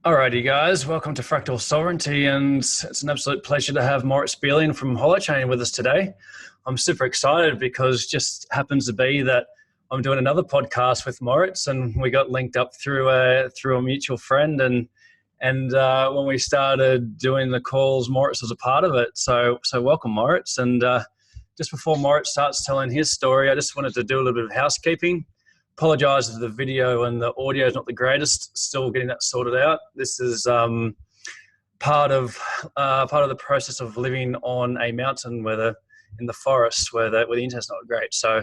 Alrighty, guys, welcome to Fractal Sovereignty, and it's an absolute pleasure to have Moritz Bierling from Holochain with us today. I'm super excited because just happens to be that I'm doing another podcast with Moritz, and we got linked up through a mutual friend, and when we started doing the calls, Moritz was a part of it. So welcome, Moritz. And just before Moritz starts telling his story, I just wanted to do a little bit of housekeeping. Apologise if the video and the audio is not the greatest. Still getting that sorted out. This is part of the process of living on a mountain in the forest where the internet's not great. So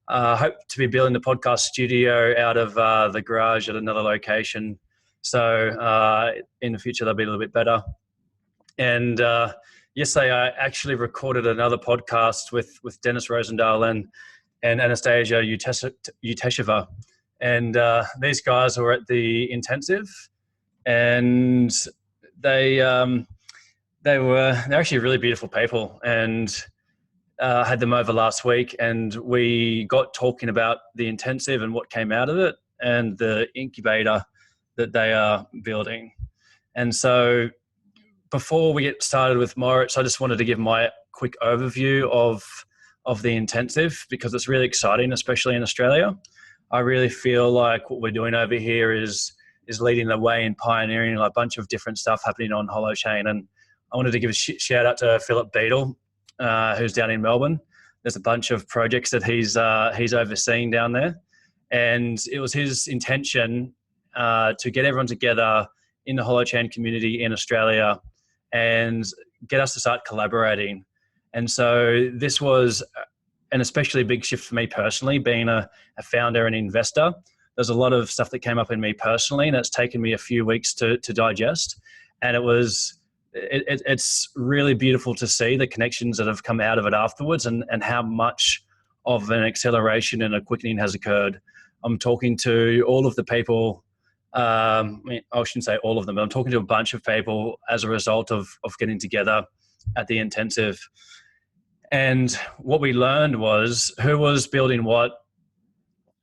I hope to be building the podcast studio out of the garage at another location. So in the future that'll be a little bit better. And yesterday I actually recorded another podcast with Dennis Rosendahl and Anastasia Utesheva. And these guys were at the intensive, and they're actually really beautiful people, and had them over last week, and we got talking about the intensive and what came out of it and the incubator that they are building. And so before we get started with Moritz, I just wanted to give my quick overview of the intensive, because it's really exciting, especially in Australia. I really feel like what we're doing over here is leading the way in pioneering a bunch of different stuff happening on Holochain. And I wanted to give a shout out to Philip Beadle, who's down in Melbourne. There's a bunch of projects that he's overseeing down there. And it was his intention to get everyone together in the Holochain community in Australia and get us to start collaborating. And so this was an especially big shift for me personally, being a founder and investor. There's a lot of stuff that came up in me personally, and it's taken me a few weeks to digest. And it's really beautiful to see the connections that have come out of it afterwards, and how much of an acceleration and a quickening has occurred. I'm talking to all of the people, I shouldn't say all of them, but I'm talking to a bunch of people as a result of getting together at the intensive. And what we learned was who was building what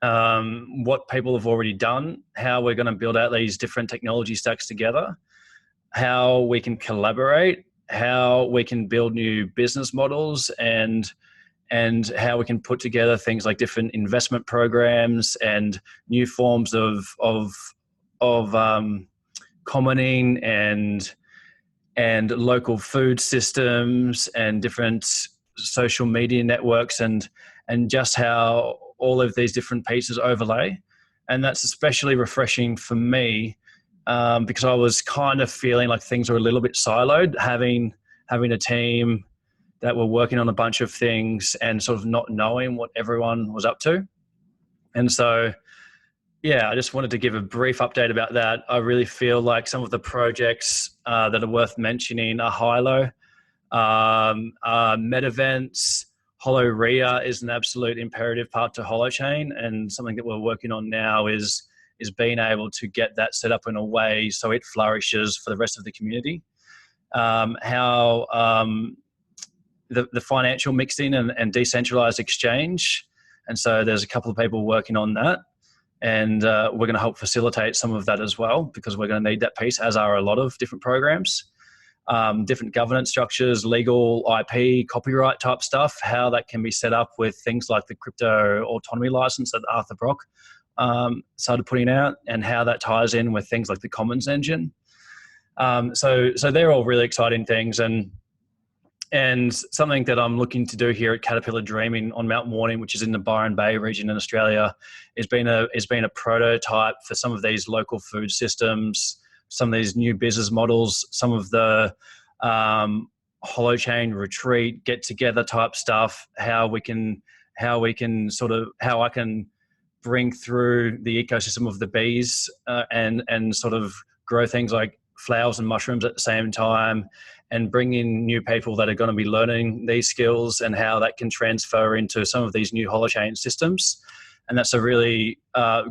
people have already done, how we're going to build out these different technology stacks together, how we can collaborate, how we can build new business models, and how we can put together things like different investment programs and new forms of commoning and local food systems and different social media networks, and just how all of these different pieces overlay. And that's especially refreshing for me, because I was kind of feeling like things were a little bit siloed, having a team that were working on a bunch of things and sort of not knowing what everyone was up to. And so, yeah, I just wanted to give a brief update about that. I really feel like some of the projects that are worth mentioning are Holo, Med Events. Holo RIA is an absolute imperative part to Holochain, and something that we're working on now is being able to get that set up in a way so it flourishes for the rest of the community. The financial mixing and decentralized exchange. And so there's a couple of people working on that. And we're going to help facilitate some of that as well, because we're going to need that piece, as are a lot of different programs. Different governance structures, legal, IP, copyright type stuff, how that can be set up with things like the crypto autonomy license that Arthur Brock started putting out, and how that ties in with things like the Commons engine. So they're all really exciting things, and something that I'm looking to do here at Caterpillar Dreaming on Mount Warning, which is in the Byron Bay region in Australia, is being a prototype for some of these local food systems, some of these new business models, some of the Holochain retreat, get together type stuff, how I can bring through the ecosystem of the bees and sort of grow things like flowers and mushrooms at the same time, and bring in new people that are going to be learning these skills, and how that can transfer into some of these new Holochain systems. And that's a really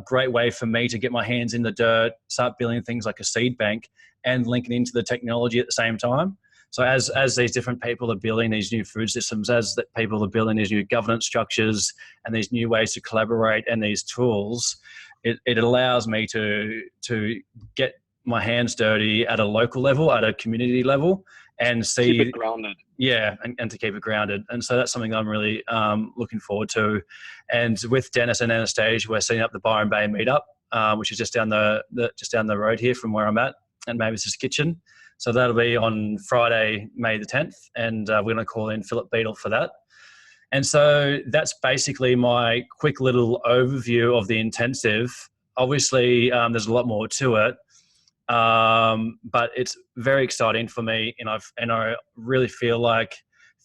great way for me to get my hands in the dirt, start building things like a seed bank, and linking into the technology at the same time. So as these different people are building these new food systems, as that people are building these new governance structures and these new ways to collaborate and these tools, it allows me to get my hands dirty at a local level, at a community level, and see keep it grounded. Yeah, and to keep it grounded. And so that's something I'm really looking forward to. And with Dennis and Anastasia, we're setting up the Byron Bay meetup, which is just down the road here from where I'm at, and Mavis's Kitchen. So that'll be on Friday, May the 10th, and we're going to call in Philip Beadle for that. And so that's basically my quick little overview of the intensive. Obviously, there's a lot more to it, but it's very exciting for me, and I really feel like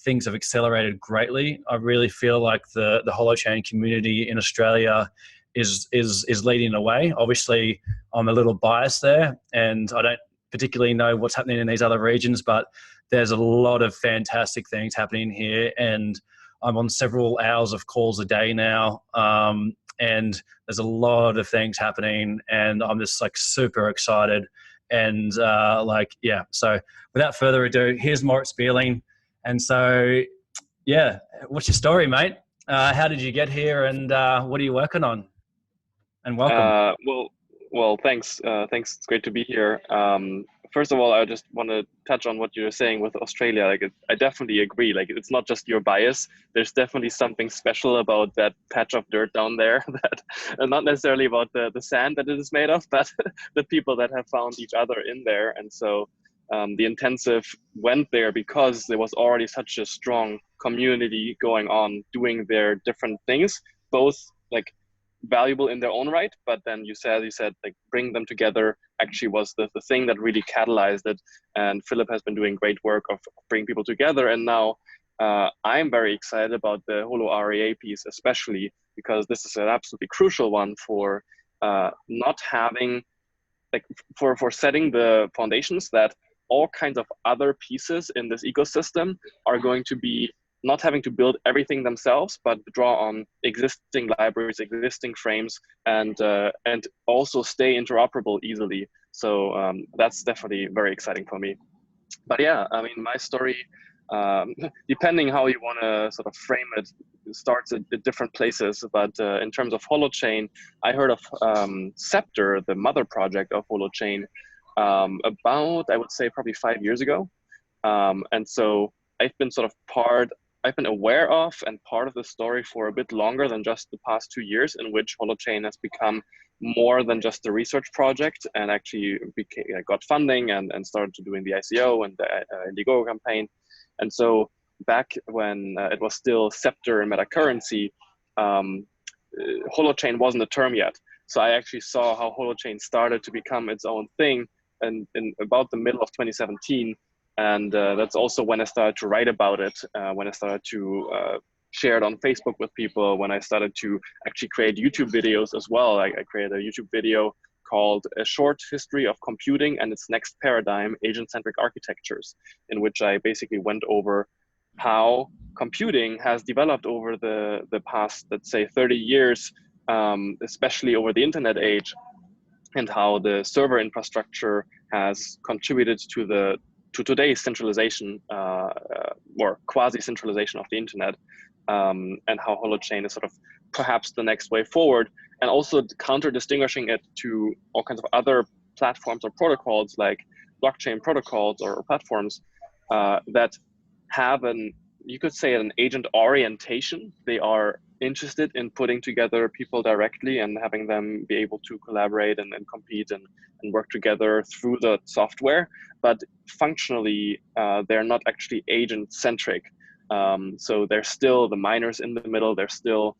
things have accelerated greatly. I really feel like the Holochain community in Australia is leading the way. Obviously, I'm a little biased there, and I don't particularly know what's happening in these other regions, but there's a lot of fantastic things happening here, and I'm on several hours of calls a day now, and there's a lot of things happening, and I'm just like super excited. And so without further ado, here's Moritz Bierling. And so, yeah, what's your story, mate? How did you get here, and what are you working on? And welcome. Well, thanks. Thanks. It's great to be here. First of all, I just want to touch on what you're saying with Australia. I definitely agree. Like, it's not just your bias. There's definitely something special about that patch of dirt down there. That, and not necessarily about the sand that it is made of, but the people that have found each other in there. And so, the intensive went there because there was already such a strong community going on, doing their different things, both like valuable in their own right, but then you said like bring them together actually was the thing that really catalyzed it. And Philip has been doing great work of bringing people together, and now I'm very excited about the Holo RAA piece, especially because this is an absolutely crucial one for not having, like, for setting the foundations that all kinds of other pieces in this ecosystem are going to be not having to build everything themselves, but draw on existing libraries, existing frames, and also stay interoperable easily. So that's definitely very exciting for me. But yeah, I mean, my story, depending how you want to sort of frame it, starts at different places. But in terms of Holochain, I heard of Scepter, the mother project of Holochain, about, I would say, probably 5 years ago. And so I've been aware of and part of the story for a bit longer than just the past 2 years, in which Holochain has become more than just a research project, and actually got funding and started doing the ICO and the Indiegogo campaign. And so back when it was still Scepter and Metacurrency, Holochain wasn't a term yet. So I actually saw how Holochain started to become its own thing in about the middle of 2017. And that's also when I started to write about it, when I started to share it on Facebook with people, when I started to actually create YouTube videos as well. I created a YouTube video called A Short History of Computing and Its Next Paradigm, Agent-centric Architectures, in which I basically went over how computing has developed over the past, let's say, 30 years, especially over the internet age, and how the server infrastructure has contributed to today's centralization or quasi-centralization of the internet, and how Holochain is sort of perhaps the next way forward, and also counter-distinguishing it to all kinds of other platforms or protocols like blockchain protocols or platforms that have you could say an agent orientation. They are interested in putting together people directly and having them be able to collaborate and compete and work together through the software, but functionally they're not actually agent-centric. So they're still the miners in the middle, they're still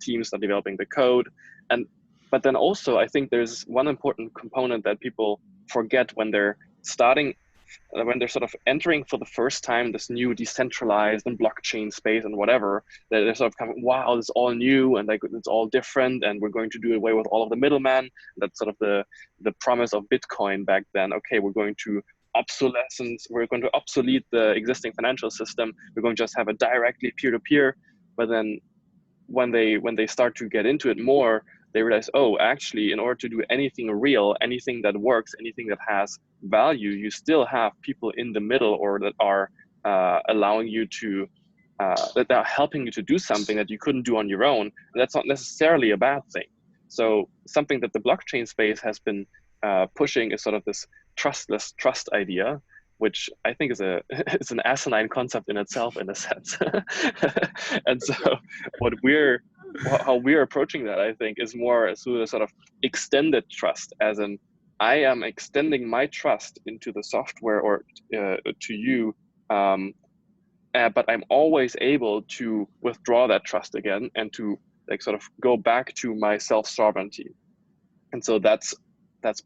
teams that are developing the code. But then also I think there's one important component that people forget when they're sort of entering for the first time this new decentralized and blockchain space and whatever, that they're sort of coming, wow, it's all new and like it's all different and we're going to do away with all of the middlemen. That's sort of the promise of Bitcoin back then. Okay, we're going to obsolete the existing financial system. We're going to just have it directly peer-to-peer. But then when they start to get into it more, they realize, oh, actually, in order to do anything real, anything that works, anything that has value, you still have people in the middle, or that are allowing you to, that are helping you to do something that you couldn't do on your own. And that's not necessarily a bad thing. So something that the blockchain space has been pushing is sort of this trustless trust idea, which I think is it's an asinine concept in itself, in a sense. And so how we're approaching that, I think, is more through a sort of extended trust, as in I am extending my trust into the software or to you, but I'm always able to withdraw that trust again and to like sort of go back to my self-sovereignty. And so that's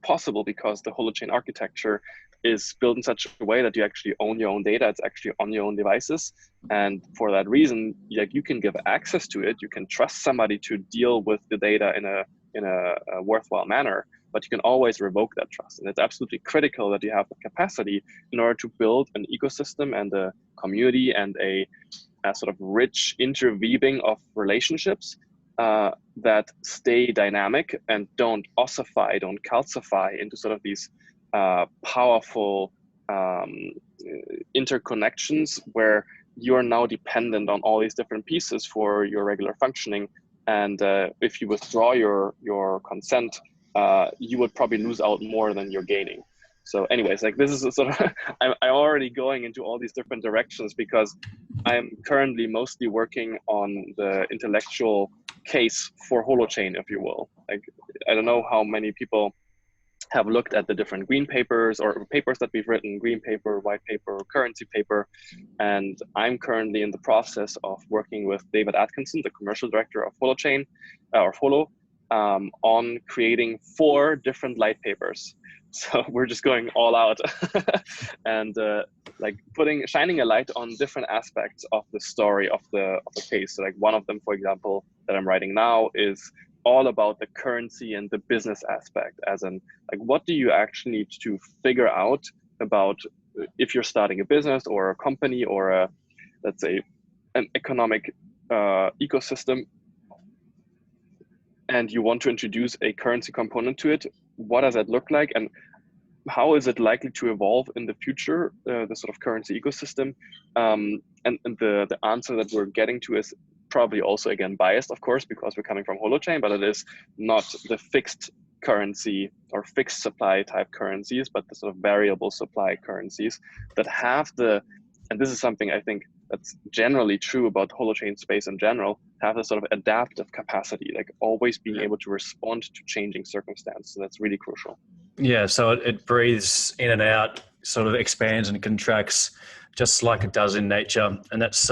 possible because the Holochain architecture is built in such a way that you actually own your own data. It's actually on your own devices. And for that reason, like, you can give access to it. You can trust somebody to deal with the data in a worthwhile manner, but you can always revoke that trust. And it's absolutely critical that you have the capacity in order to build an ecosystem and a community and a sort of rich interweaving of relationships that stay dynamic and don't ossify, don't calcify into sort of these powerful interconnections where you're now dependent on all these different pieces for your regular functioning. And if you withdraw your consent, you would probably lose out more than you're gaining. So anyways, like, this is a sort of, I'm already going into all these different directions because I'm currently mostly working on the intellectual case for Holochain, if you will. Like, I don't know how many people have looked at the different green papers or papers that we've written, green paper, white paper, currency paper. And I'm currently in the process of working with David Atkinson, the commercial director of Holochain, or Holo, on creating 4 different light papers. So we're just going all out and like shining a light on different aspects of the story of the case. So like, one of them, for example, that I'm writing now is all about the currency and the business aspect, as in, like, what do you actually need to figure out about if you're starting a business or a company or let's say an economic ecosystem, and you want to introduce a currency component to it. What does that look like, and how is it likely to evolve in the future, the sort of currency ecosystem? And the answer that we're getting to is probably also, again, biased, of course, because we're coming from Holochain, but it is not the fixed currency or fixed supply type currencies, but the sort of variable supply currencies that have and this is something I think that's generally true about the Holochain space in general, have a sort of adaptive capacity, like always being able to respond to changing circumstances. So that's really crucial. Yeah, so it breathes in and out, sort of expands and contracts just like it does in nature. And that's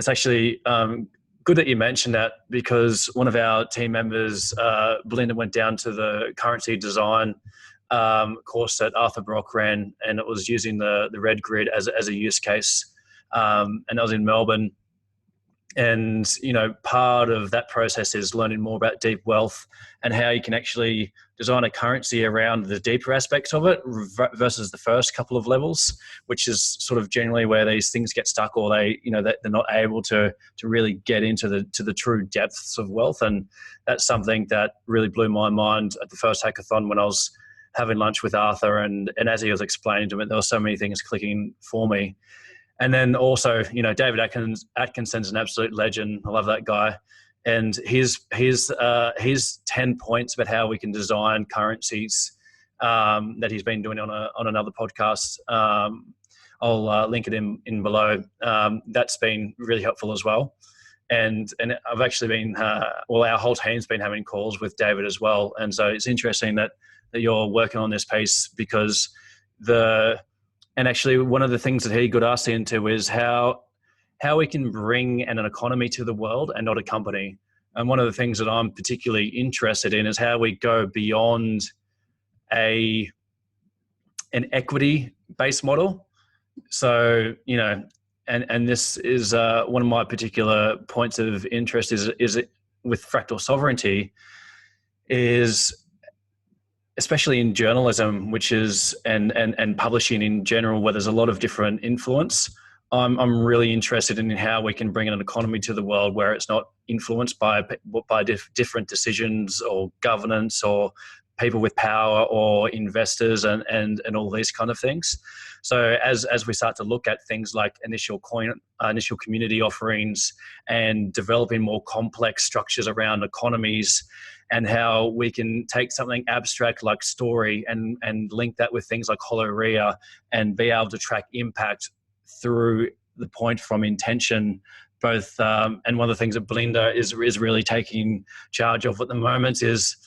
actually good that you mentioned that, because one of our team members, Belinda, went down to the currency design course that Arthur Brock ran, and it was using the red grid as a use case. And that was in Melbourne. And, you know, part of that process is learning more about deep wealth and how you can actually design a currency around the deeper aspects of it versus the first couple of levels, which is sort of generally where these things get stuck, or they're not able to really get into the true depths of wealth. And that's something that really blew my mind at the first hackathon when I was having lunch with Arthur, and as he was explaining to me, there were so many things clicking for me. And then also, you know, David Atkinson's an absolute legend. I love that guy. And his 10 points about how we can design currencies that he's been doing on another podcast. I'll link it in below. That's been really helpful as well. And I've actually been, our whole team's been having calls with David as well. And so it's interesting that you're working on this piece, because and actually, one of the things that he got us into is how we can bring an economy to the world and not a company. And one of the things that I'm particularly interested in is how we go beyond an equity-based model. So, you know, and this is one of my particular points of interest is with fractal sovereignty, is especially in journalism, which is and publishing in general, where there's a lot of different influence. I'm really interested in how we can bring an economy to the world where it's not influenced by different decisions or governance or people with power or investors and all these kind of things. So as we start to look at things like initial community offerings and developing more complex structures around economies, and how we can take something abstract like story and link that with things like Holoria and be able to track impact through the point from intention, both and one of the things that Belinda is really taking charge of at the moment is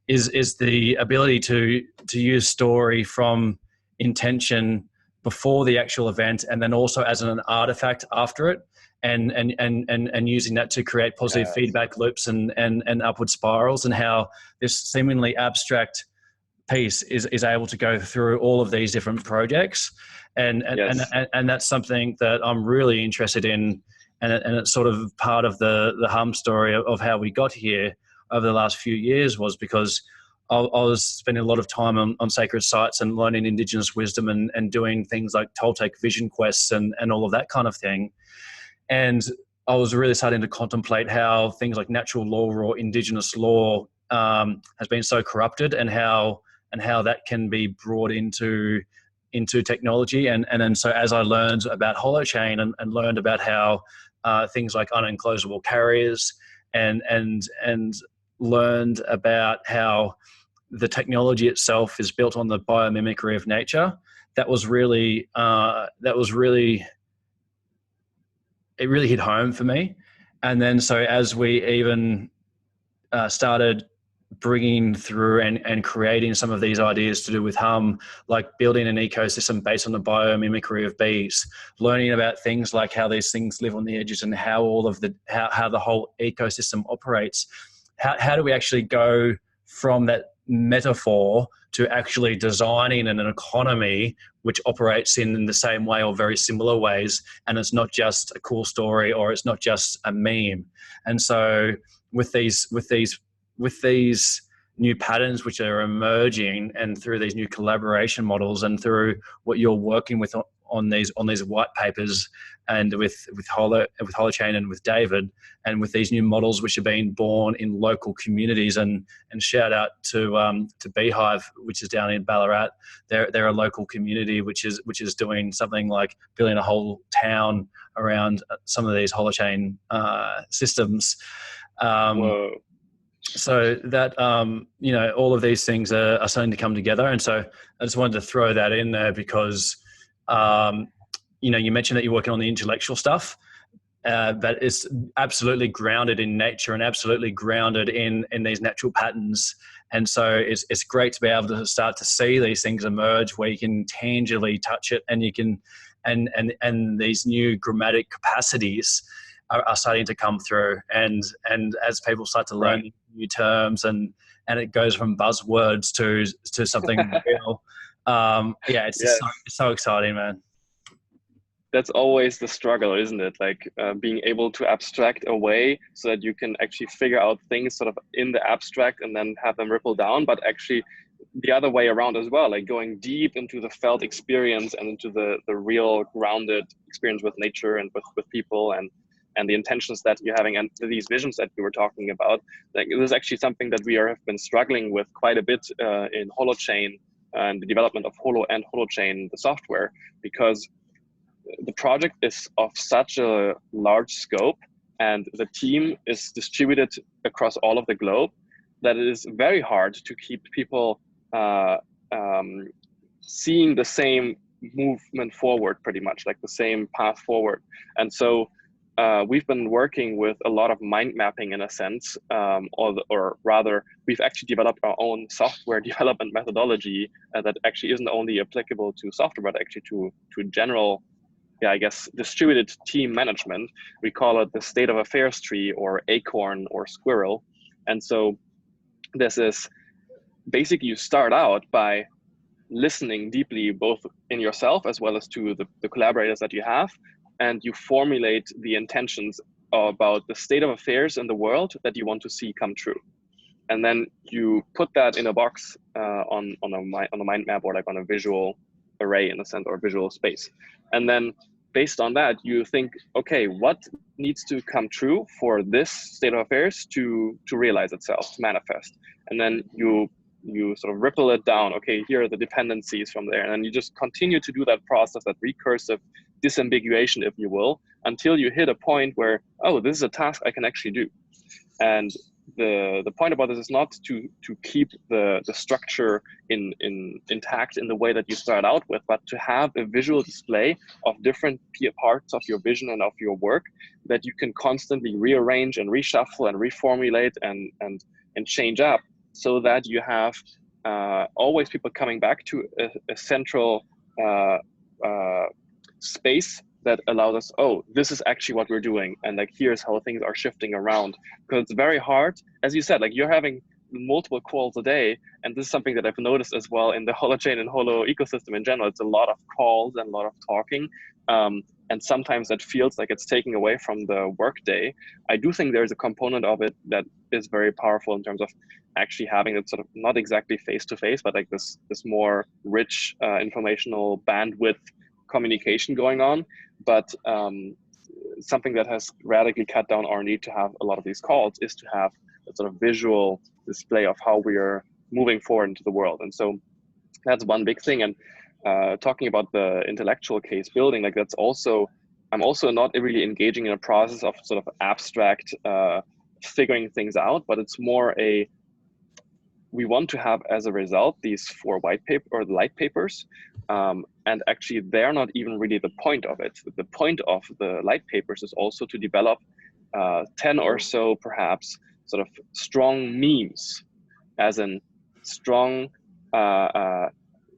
the ability to use story from intention before the actual event, and then also as an artifact after it, and using that to create positive feedback loops and upward spirals, and how this seemingly abstract piece is able to go through all of these different projects, and that's something that I'm really interested in, and it's sort of part of the Humm story of how we got here over the last few years, was because I was spending a lot of time on sacred sites and learning Indigenous wisdom and doing things like Toltec vision quests and all of that kind of thing. And I was really starting to contemplate how things like natural law or Indigenous law has been so corrupted, and how that can be brought into technology. And then so as I learned about Holochain and learned about how things like unenclosable carriers and learned about how the technology itself is built on the biomimicry of nature, it really hit home for me. And then so as we even started bringing through and creating some of these ideas to do with Humm, like building an ecosystem based on the biomimicry of bees, learning about things like how these things live on the edges and how how the whole ecosystem operates. How do we actually go from that metaphor to actually designing an economy which operates in the same way or very similar ways, and it's not just a cool story or it's not just a meme? And so with these new patterns which are emerging, and through these new collaboration models, and through what you're working with on these white papers, and with Holochain and with David, and with these new models which are being born in local communities, and shout out to Beehive, which is down in Ballarat. They're a local community which is doing something like building a whole town around some of these Holochain systems. Whoa. So that, all of these things are starting to come together. And so I just wanted to throw that in there because, you mentioned that you're working on the intellectual stuff, that is absolutely grounded in nature and absolutely grounded in these natural patterns. And so it's great to be able to start to see these things emerge where you can tangibly touch it, and you can, and these new grammatic capacities are starting to come through. And as people start to learn new terms, and it goes from buzzwords to something real. It's so exciting, man. That's always the struggle, isn't it? Like being able to abstract away so that you can actually figure out things sort of in the abstract and then have them ripple down, but actually the other way around as well, like going deep into the felt experience and into the real grounded experience with nature and with people and the intentions that you're having and these visions that you were talking about. Like, this is actually something that we have been struggling with quite a bit in Holochain and the development of Holo and Holochain, the software, because the project is of such a large scope and the team is distributed across all of the globe that it is very hard to keep people seeing the same movement forward, pretty much like the same path forward. And so we've been working with a lot of mind mapping in a sense, or rather, we've actually developed our own software development methodology that actually isn't only applicable to software, but actually to general, distributed team management. We call it the state of affairs tree, or acorn, or squirrel. And so this is basically, you start out by listening deeply, both in yourself as well as to the collaborators that you have, and you formulate the intentions about the state of affairs in the world that you want to see come true. And then you put that in a box on a mind map, or like on a visual array in a sense, or a visual space. And then based on that, you think, okay, what needs to come true for this state of affairs to realize itself, to manifest? And then you you sort of ripple it down. Okay, here are the dependencies from there. And then you just continue to do that process, that recursive disambiguation, if you will, until you hit a point where, oh, this is a task I can actually do. And the point about this is not to keep the structure intact in the way that you start out with, but to have a visual display of different parts of your vision and of your work that you can constantly rearrange and reshuffle and reformulate and change up, so that you have always people coming back to a central space that allows us, oh, this is actually what we're doing, and like here's how things are shifting around. Because it's very hard, as you said, like you're having multiple calls a day, and this is something that I've noticed as well in the Holochain and Holo ecosystem in general. It's a lot of calls and a lot of talking, and sometimes that feels like it's taking away from the workday. I do think there's a component of it that is very powerful in terms of actually having it sort of not exactly face-to-face, but like this more rich informational bandwidth communication going on. But something that has radically cut down our need to have a lot of these calls is to have a sort of visual display of how we are moving forward into the world. And so that's one big thing. And talking about the intellectual case building, like that's also, I'm also not really engaging in a process of sort of abstract figuring things out, but it's more we want to have as a result these 4 white paper or light papers, and actually they're not even really the point of it. The point of the light papers is also to develop 10 or so perhaps sort of strong memes, as in strong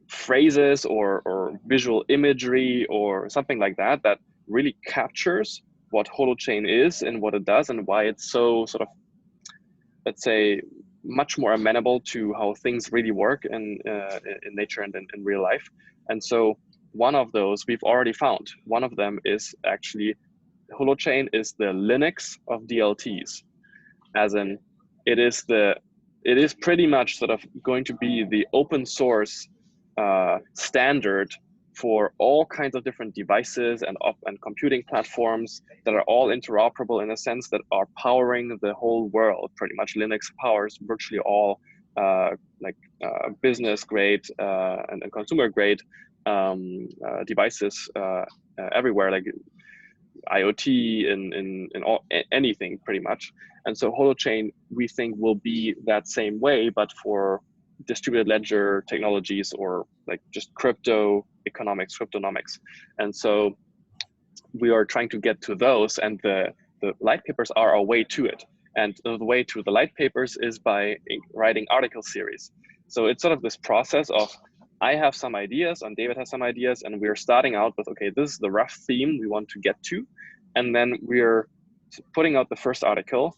phrases or visual imagery or something like that, that really captures what Holochain is and what it does and why it's so sort of, let's say, much more amenable to how things really work in nature and in real life. And so one of those we've already found. One of them is actually, Holochain is the Linux of DLTs, as in it is pretty much sort of going to be the open source standard for all kinds of different devices and computing platforms that are all interoperable in a sense, that are powering the whole world. Pretty much Linux powers virtually all business grade and consumer grade devices everywhere, like IoT and all, anything pretty much. And so Holochain, we think, will be that same way, but for distributed ledger technologies, or like just cryptonomics. And so we are trying to get to those, and the light papers are our way to it. And the way to the light papers is by writing article series. So it's sort of this process of, I have some ideas and David has some ideas, and we're starting out with, okay, this is the rough theme we want to get to. And then we're putting out the first article,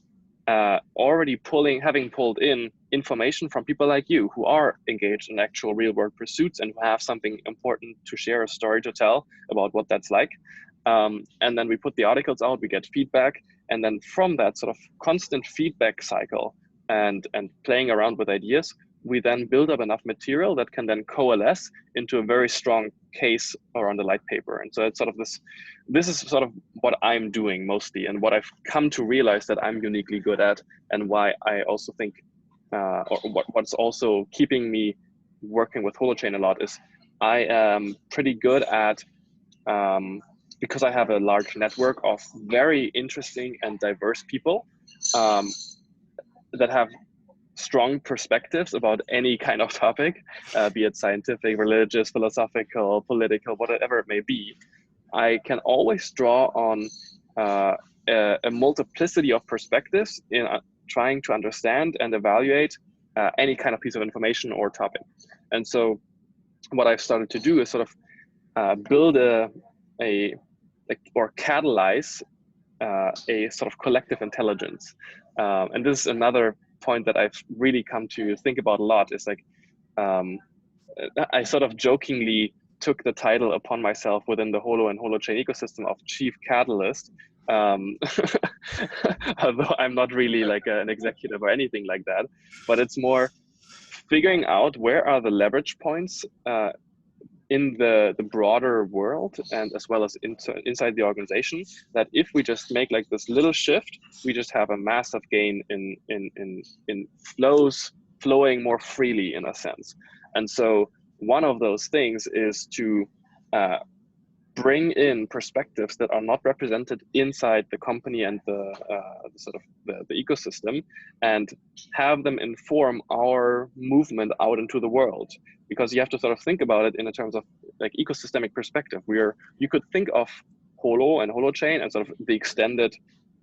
already having pulled in information from people like you who are engaged in actual real world pursuits and who have something important to share, a story to tell about what that's like. And then we put the articles out, we get feedback. And then from that sort of constant feedback cycle and playing around with ideas, we then build up enough material that can then coalesce into a very strong case around the light paper. And so it's sort of this is sort of what I'm doing mostly, and what I've come to realize that I'm uniquely good at, and why I also think, or what's also keeping me working with Holochain a lot, is I am pretty good at, because I have a large network of very interesting and diverse people that have strong perspectives about any kind of topic, be it scientific, religious, philosophical, political, whatever it may be. I can always draw on a multiplicity of perspectives in trying to understand and evaluate any kind of piece of information or topic. And so what I've started to do is sort of build or catalyze a sort of collective intelligence. And this is another point that I've really come to think about a lot, is like, I sort of jokingly took the title upon myself within the Holo and Holochain ecosystem of Chief Catalyst, although I'm not really like an executive or anything like that, but it's more figuring out where are the leverage points in the broader world, and as well as inside the organization, that if we just make like this little shift, we just have a massive gain in flows, flowing more freely in a sense. And so one of those things is to bring in perspectives that are not represented inside the company and the sort of the ecosystem, and have them inform our movement out into the world. Because you have to sort of think about it in terms of like ecosystemic perspective, where you could think of Holo and Holochain and sort of the extended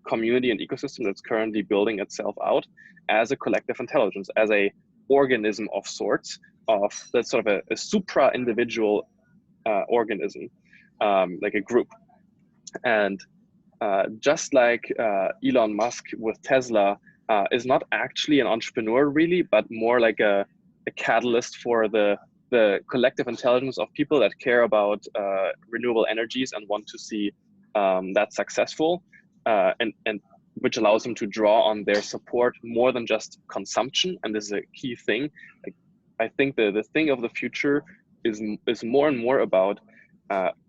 community and ecosystem that's currently building itself out as a collective intelligence, as a organism of sorts, of that's sort of a supra individual organism. Like a group. And just like Elon Musk with Tesla is not actually an entrepreneur really, but more like a catalyst for the collective intelligence of people that care about renewable energies and want to see that successful, and which allows them to draw on their support more than just consumption. And this is a key thing. Like, I think the thing of the future is more and more about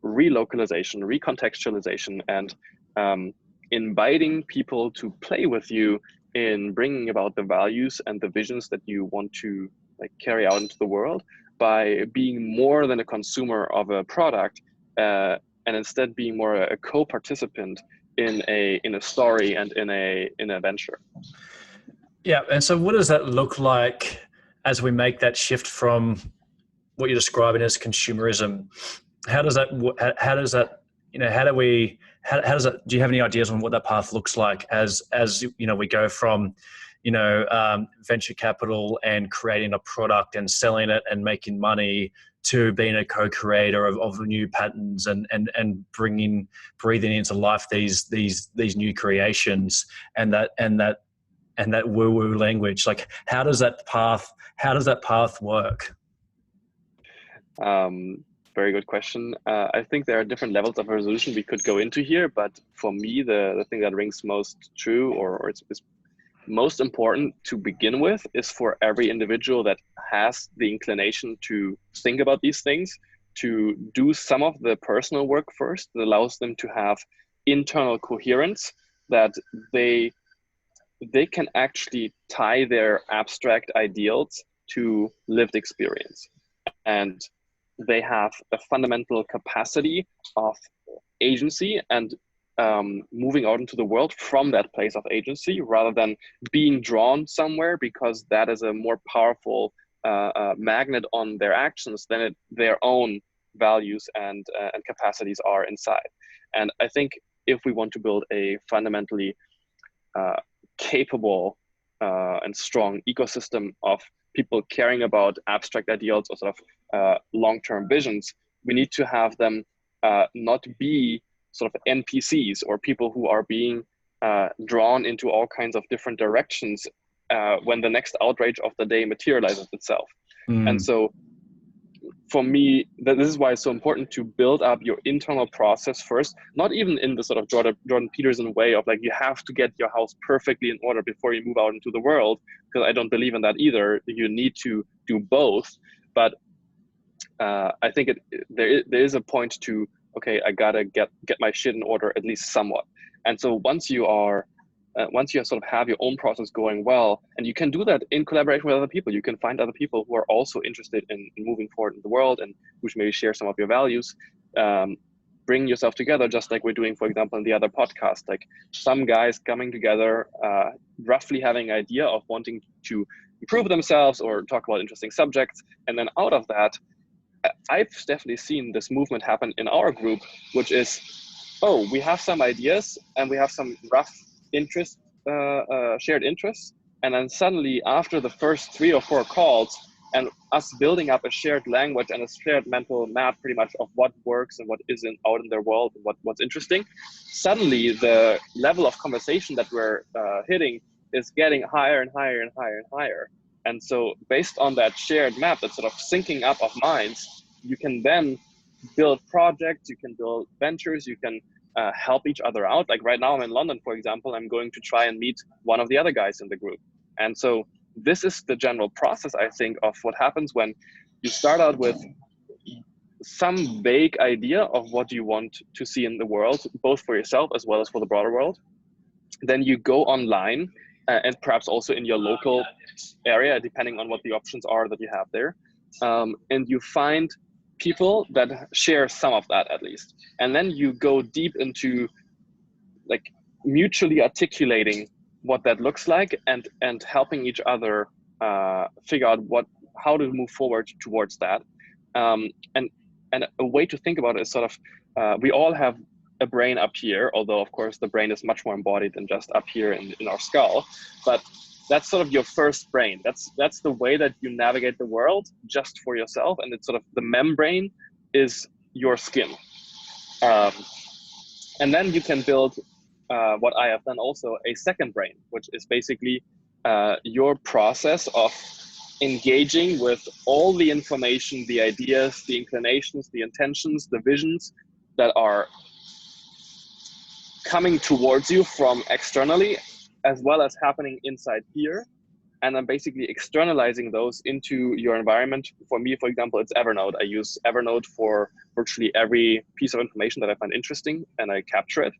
relocalization, recontextualization, and inviting people to play with you in bringing about the values and the visions that you want to like carry out into the world, by being more than a consumer of a product, and instead being more a co-participant in a story and in a venture. Yeah, and so what does that look like as we make that shift from what you're describing as consumerism? How does that, you know, how does that, do you have any ideas on what that path looks like as you know, we go from, you know, venture capital and creating a product and selling it and making money, to being a co-creator of new patterns and breathing into life these new creations and that woo-woo language? Like, how does that path work? Very good question. I think there are different levels of resolution we could go into here, but for me, the thing that rings most true, or it's most important to begin with, is for every individual that has the inclination to think about these things, to do some of the personal work first that allows them to have internal coherence, that they can actually tie their abstract ideals to lived experience. And they have a fundamental capacity of agency and moving out into the world from that place of agency, rather than being drawn somewhere because that is a more powerful magnet on their actions than their own values and capacities are inside. And I think if we want to build a fundamentally capable and strong ecosystem of people caring about abstract ideals or sort of long-term visions, we need to have them not be sort of NPCs or people who are being drawn into all kinds of different directions when the next outrage of the day materializes itself. And so for me, this is why it's so important to build up your internal process first, not even in the sort of Jordan Peterson way of like, you have to get your house perfectly in order before you move out into the world, because I don't believe in that either. You need to do both. But I think there is a point to, okay, I gotta get my shit in order at least somewhat. And so once you sort of have your own process going well, and you can do that in collaboration with other people, you can find other people who are also interested in moving forward in the world and who maybe share some of your values. Bring yourself together, just like we're doing, for example, in the other podcast, like some guys coming together, roughly having an idea of wanting to improve themselves or talk about interesting subjects. And then out of that, I've definitely seen this movement happen in our group, which is, oh, we have some ideas and we have some rough shared interests. And then suddenly after the first 3 or 4 calls and us building up a shared language and a shared mental map pretty much of what works and what isn't out in their world and what's interesting, suddenly the level of conversation that we're hitting is getting higher and higher and higher and higher. And so based on that shared map, that sort of syncing up of minds, you can then build projects, you can build ventures, you can help each other out. Like right now I'm in London, for example, I'm going to try and meet one of the other guys in the group. And so this is the general process, I think, of what happens when you start out with some vague idea of what you want to see in the world, both for yourself as well as for the broader world. Then you go online and perhaps also in your local area, depending on what the options are that you have there. And you find people that share some of that at least. And then you go deep into like mutually articulating what that looks like and helping each other figure out how to move forward towards that. And a way to think about it is sort of, we all have a brain up here, although of course the brain is much more embodied than just up here in our skull. But that's sort of your first brain. That's the way that you navigate the world just for yourself. And it's sort of the membrane is your skin. And then you can build what I have done also, a second brain, which is basically your process of engaging with all the information, the ideas, the inclinations, the intentions, the visions that are coming towards you from externally, as well as happening inside here. And then basically externalizing those into your environment. For me, for example, it's Evernote. I use Evernote for virtually every piece of information that I find interesting, and I capture it.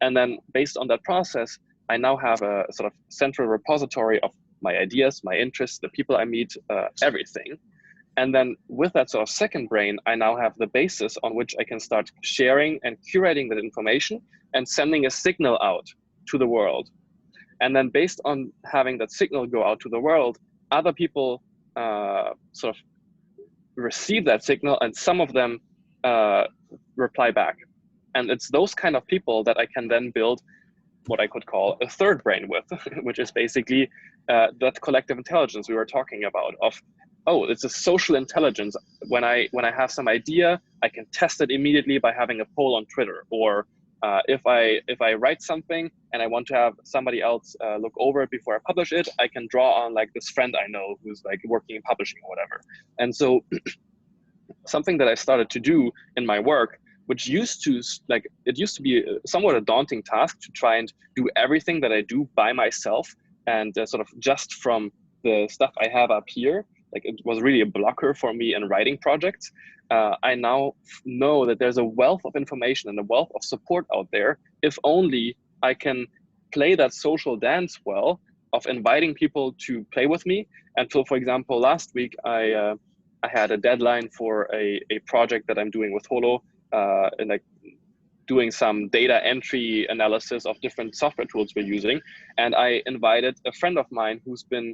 And then based on that process, I now have a sort of central repository of my ideas, my interests, the people I meet, everything. And then with that sort of second brain, I now have the basis on which I can start sharing and curating that information and sending a signal out to the world. And then based on having that signal go out to the world, other people sort of receive that signal, and some of them reply back. And it's those kind of people that I can then build what I could call a third brain with, which is basically that collective intelligence we were talking about of, oh, it's a social intelligence. When I have some idea, I can test it immediately by having a poll on Twitter. Or if I write something and I want to have somebody else look over it before I publish it, I can draw on like this friend I know who's like working in publishing or whatever. And so something that I started to do in my work, which used to be somewhat a daunting task to try and do everything that I do by myself and sort of just from the stuff I have up here. Like it was really a blocker for me in writing projects. I now know that there's a wealth of information and a wealth of support out there, if only I can play that social dance well of inviting people to play with me. And so, for example, last week I had a deadline for a project that I'm doing with Holo, and like doing some data entry analysis of different software tools we're using. And I invited a friend of mine who's been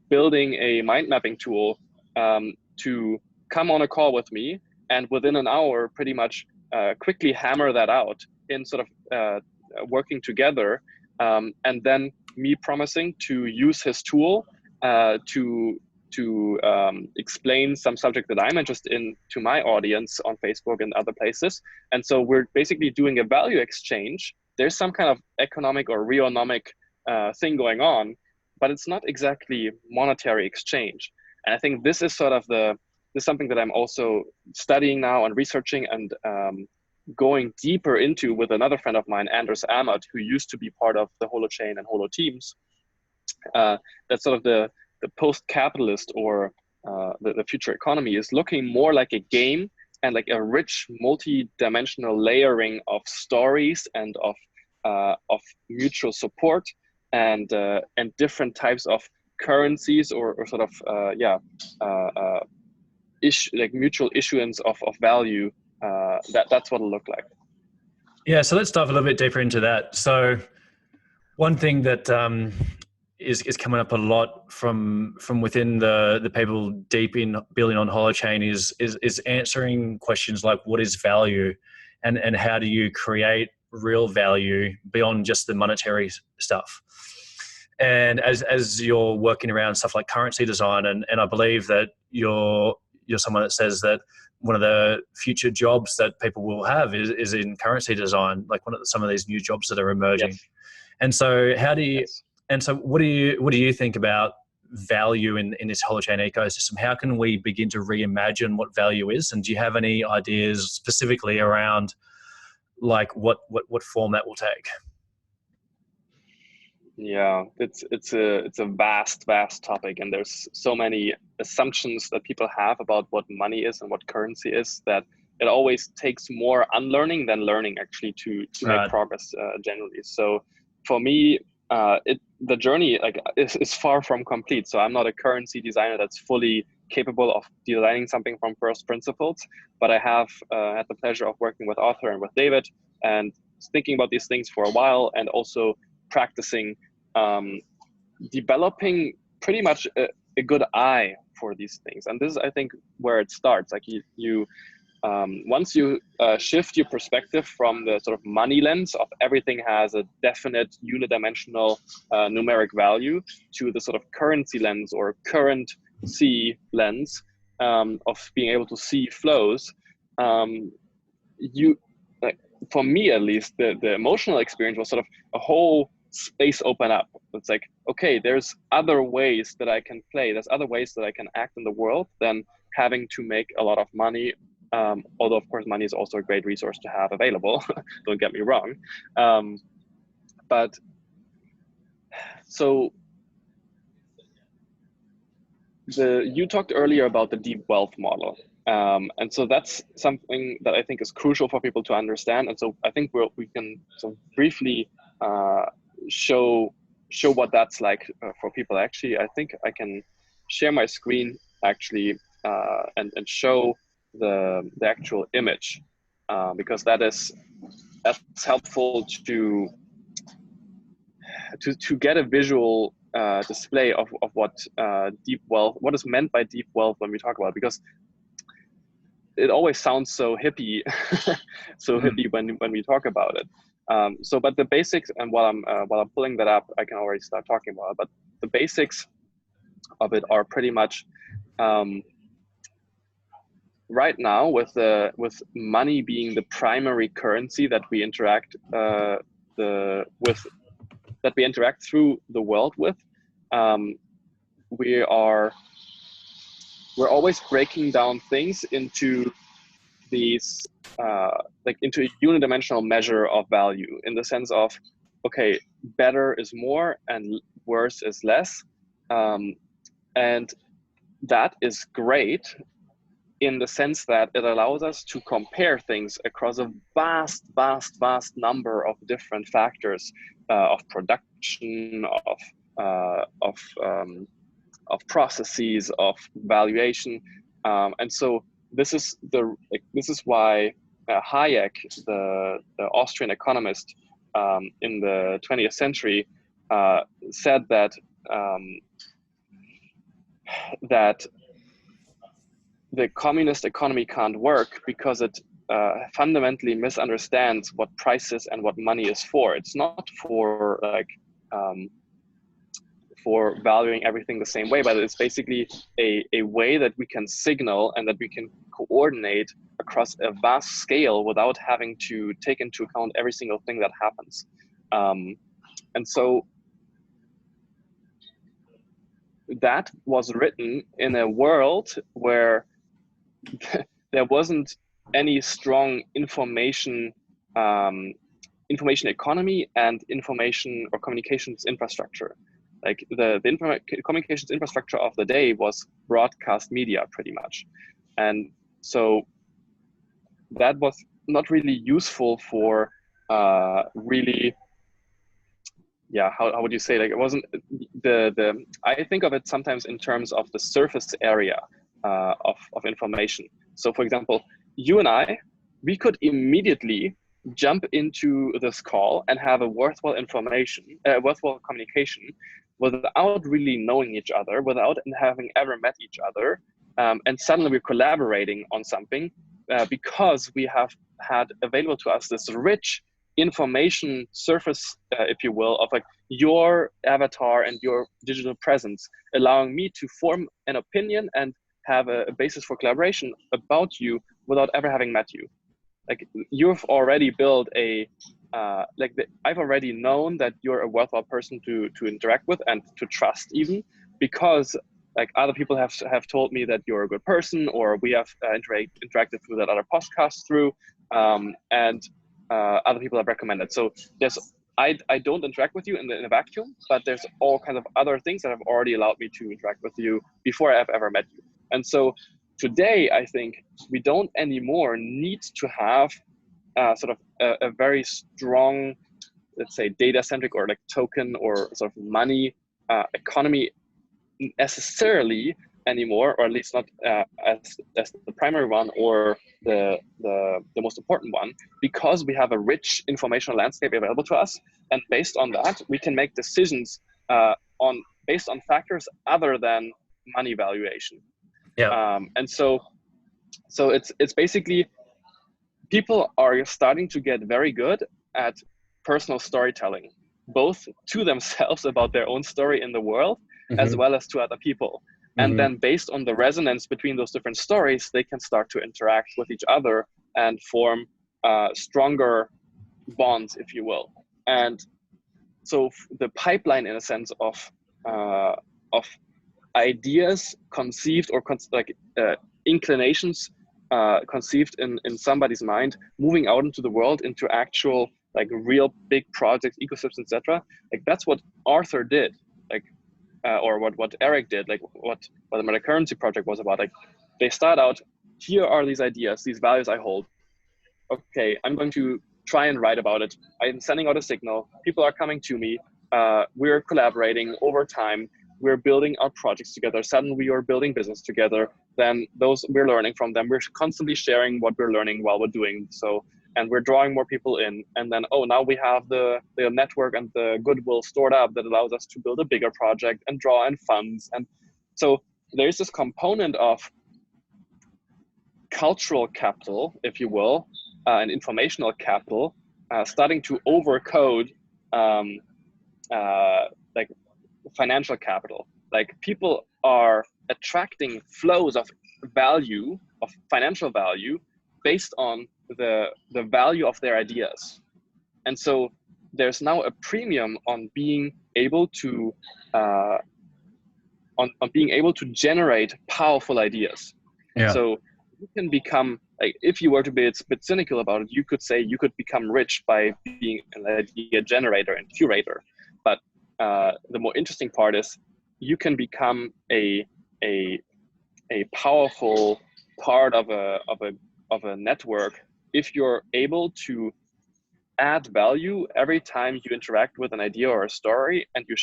building a mind mapping tool to come on a call with me, and within an hour pretty much quickly hammer that out in sort of working together, and then me promising to use his tool to explain some subject that I'm interested in to my audience on Facebook and other places. And so we're basically doing a value exchange. There's some kind of economic or reonomic thing going on, but it's not exactly monetary exchange. And I think this is sort of this is something that I'm also studying now and researching and going deeper into with another friend of mine, Anders Ahmad, who used to be part of the Holochain and Holo teams. That's sort of the post-capitalist or the future economy is looking more like a game and like a rich multi-dimensional layering of stories and of mutual support and different types of currencies or sort of like mutual issuance of value. That's what it'll look like. Yeah, so let's dive a little bit deeper into that. So one thing that is coming up a lot from within the people deep in building on Holochain is answering questions like what is value, and how do you create real value beyond just the monetary stuff. And as you're working around stuff like currency design, and I believe that you're someone that says that one of the future jobs that people will have is in currency design, like some of these new jobs that are emerging. Yes. And so what do you think about value in this Holochain ecosystem? How can we begin to reimagine what value is? And do you have any ideas specifically around like what form that will take? Yeah, it's a vast topic, and there's so many assumptions that people have about what money is and what currency is that it always takes more unlearning than learning actually to make progress generally. So for me, the journey like is far from complete. So I'm not a currency designer that's fully capable of designing something from first principles, but I have had the pleasure of working with Arthur and with David and thinking about these things for a while, and also practicing developing pretty much a good eye for these things. And this is, I think, where it starts. Like you once you shift your perspective from the sort of money lens of everything has a definite unidimensional numeric value to the sort of currency lens or currency lens of being able to see flows, you, like, for me at least, the emotional experience was sort of a whole space open up. It's like, okay, there's other ways that I can play. There's other ways that I can act in the world than having to make a lot of money. Although of course money is also a great resource to have available, don't get me wrong. But so you talked earlier about the deep wealth model. And so that's something that I think is crucial for people to understand. And so I think we can sort of briefly show what that's like for people. Actually, I think I can share my screen actually and show the actual image because that's helpful to get a visual display of what deep wealth, what is meant by deep wealth when we talk about it, because it always sounds so hippie, so hippie when we talk about it. So, but the basics, and while I'm pulling that up, I can already start talking about it. But the basics of it are pretty much right now with money being the primary currency that we interact that we interact through the world with. We're always breaking down things into these like into a unidimensional measure of value, in the sense of, okay, better is more and worse is less, and that is great in the sense that it allows us to compare things across a vast number of different factors of production, of processes, of valuation, and so this is why Hayek, the Austrian economist in the 20th century, said that that the communist economy can't work because it fundamentally misunderstands what price is and what money is for. It's not for like for valuing everything the same way, but it's basically a way that we can signal and that we can coordinate across a vast scale without having to take into account every single thing that happens. And so that was written in a world where there wasn't any strong information economy and information or communications infrastructure. Like the communications infrastructure of the day was broadcast media pretty much. And so that was not really useful for really, yeah, how would you say, like, it wasn't I think of it sometimes in terms of the surface area of information. So for example, you and I, we could immediately jump into this call and have a worthwhile communication without really knowing each other, without having ever met each other. And suddenly we're collaborating on something because we have had available to us this rich information surface, if you will, of like your avatar and your digital presence, allowing me to form an opinion and have a basis for collaboration about you without ever having met you. Like, you've already built I've already known that you're a worthwhile person to interact with and to trust, even because like other people have told me that you're a good person, or we have interacted through that other podcast through, and other people have recommended. So yes, I don't interact with you in a vacuum, but there's all kinds of other things that have already allowed me to interact with you before I have ever met you. And so today, I think we don't anymore need to have sort of a very strong let's say, data-centric or like token or sort of money economy necessarily anymore, or at least not as the primary one or the most important one, because we have a rich informational landscape available to us, and based on that, we can make decisions based on factors other than money valuation. Yeah. And so it's basically, people are starting to get very good at personal storytelling, both to themselves about their own story in the world, as well as to other people. And then based on the resonance between those different stories, they can start to interact with each other and form stronger bonds, if you will. And so the pipeline, in a sense, of ideas conceived or inclinations conceived in somebody's mind, moving out into the world, into actual like real big projects, ecosystems, etc. Like that's what Arthur did, like, or what Eric did, like what the Metacurrency project was about. Like they start out, here are these ideas, these values I hold. Okay, I'm going to try and write about it. I'm sending out a signal. People are coming to me. We're collaborating over time. We're building our projects together. Suddenly we are building business together. Then those, we're learning from them. We're constantly sharing what we're learning while we're doing so. And we're drawing more people in. And then, oh, now we have the network and the goodwill stored up that allows us to build a bigger project and draw in funds. And so there's this component of cultural capital, if you will, and informational capital, starting to overcode like financial capital. Like people are attracting flows of value, of financial value, based on the value of their ideas. And so there's now a premium on being able to on being able to generate powerful ideas. Yeah. So you can become, like, if you were to be a bit cynical about it, you could say you could become rich by being an idea generator and curator. But the more interesting part is you can become a powerful part of a network if you're able to add value every time you interact with an idea or a story, and you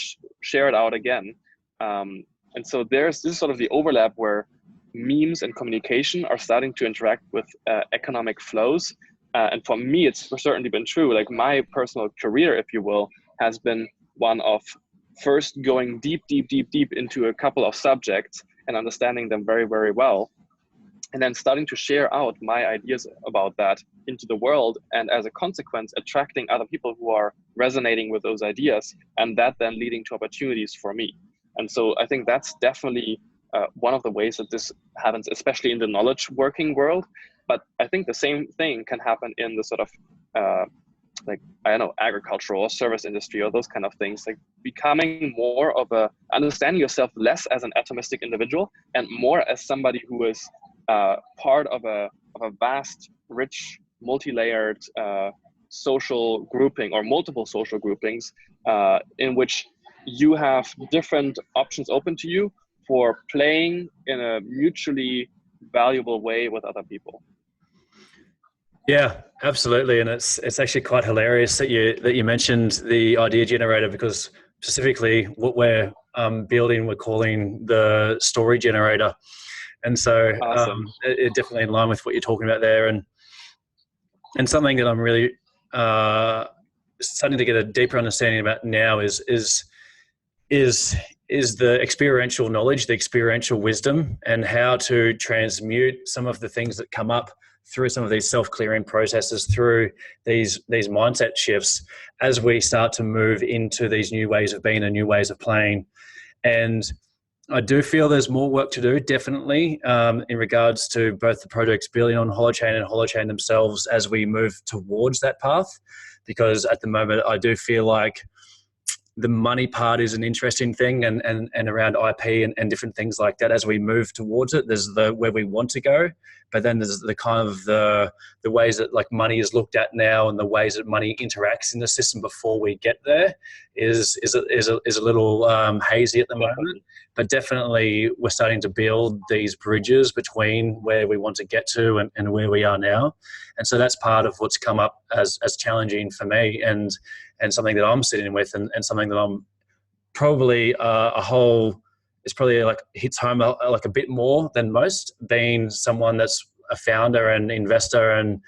share it out again. And so this is sort of the overlap where memes and communication are starting to interact with economic flows. And for me, it's certainly been true. Like my personal career, if you will, has been one of first going deep into a couple of subjects and understanding them very, very well, and then starting to share out my ideas about that into the world, and as a consequence, attracting other people who are resonating with those ideas, and that then leading to opportunities for me. And so I think that's definitely one of the ways that this happens, especially in the knowledge working world. But I think the same thing can happen in the sort of like, I don't know, agricultural or service industry or those kind of things, like becoming more of understanding yourself less as an atomistic individual and more as somebody who is part of a vast, rich, multi-layered social grouping or multiple social groupings in which you have different options open to you for playing in a mutually valuable way with other people. Yeah, absolutely. And it's actually quite hilarious that you mentioned the idea generator, because specifically what we're building, we're calling the story generator. And so Awesome. it definitely in line with what you're talking about there. And something that I'm really starting to get a deeper understanding about now is the experiential knowledge, the experiential wisdom, and how to transmute some of the things that come up through some of these self-clearing processes, through these mindset shifts, as we start to move into these new ways of being and new ways of playing. And I do feel there's more work to do, definitely, in regards to both the projects building on Holochain and Holochain themselves as we move towards that path. Because at the moment, I do feel like the money part is an interesting thing, and around IP and different things like that. As we move towards it, there's where we want to go, but then there's the kind of the ways that like money is looked at now, and the ways that money interacts in the system before we get there is a little hazy at the moment. but definitely we're starting to build these bridges between where we want to get to and where we are now. And so that's part of what's come up as challenging for me, and something that I'm sitting with, and something that I'm probably it's probably like hits home like a bit more than most, being someone that's a founder and investor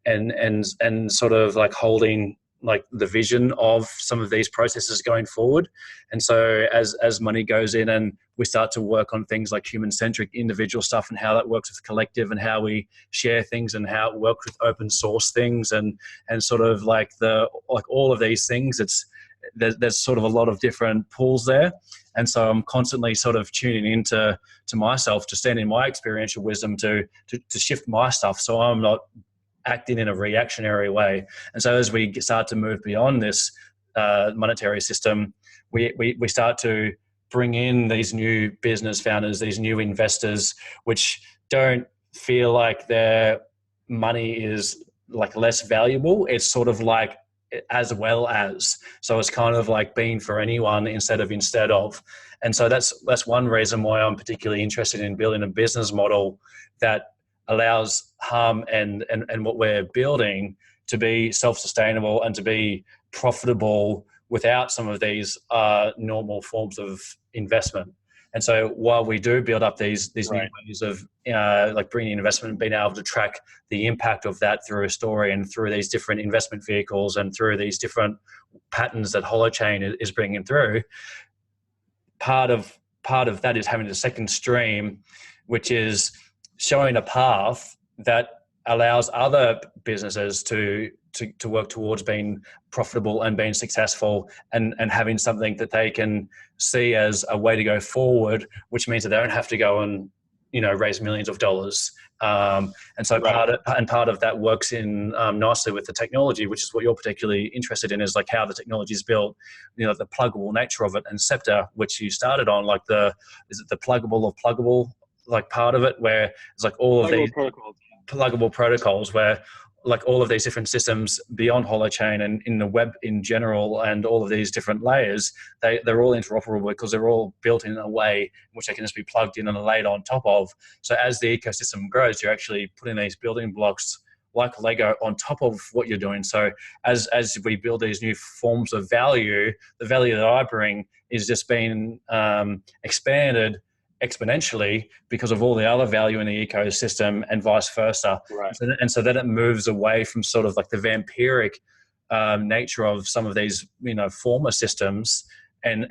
and sort of like holding like the vision of some of these processes going forward. And so as money goes in and we start to work on things like human-centric individual stuff and how that works with collective and how we share things and how it works with open source things and sort of like all of these things, there's sort of a lot of different pools there. And so I'm constantly sort of tuning into myself to stand in my experiential wisdom to shift my stuff, so I'm not acting in a reactionary way. And so as we start to move beyond this monetary system, we start to bring in these new business founders, these new investors, which don't feel like their money is like less valuable. It's sort of like as well as, so it's kind of like being for anyone instead of. And so that's one reason why I'm particularly interested in building a business model that allows Humm and what we're building to be self-sustainable and to be profitable without some of these normal forms of investment. And so while we do build up these new ways of like bringing investment and being able to track the impact of that through a story and through these different investment vehicles and through these different patterns that Holochain is bringing through, part of that is having a second stream, which is showing a path that allows other businesses to work towards being profitable and being successful and having something that they can see as a way to go forward, which means that they don't have to go and, raise millions of dollars. And so part of that works in nicely with the technology, which is what you're particularly interested in, is like how the technology is built, the pluggable nature of it. And Scepter, which you started on, like is it the pluggable like part of it, where it's like all of these pluggable protocols where like all of these different systems beyond Holochain and in the web in general and all of these different layers, they're all interoperable because they're all built in a way in which they can just be plugged in and laid on top of. So as the ecosystem grows, you're actually putting these building blocks like Lego on top of what you're doing. So as we build these new forms of value, the value that I bring is just being expanded exponentially because of all the other value in the ecosystem and vice versa. Right. And so then it moves away from sort of like the vampiric nature of some of these, former systems, and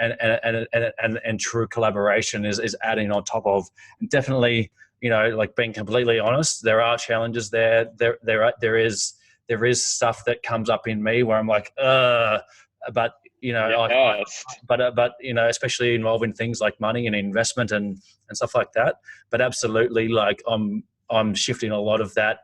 true collaboration is adding on top of. And definitely, like being completely honest, there are challenges there. There is stuff that comes up in me where I'm like, but especially involving things like money and investment and stuff like that. But absolutely, like I'm shifting a lot of that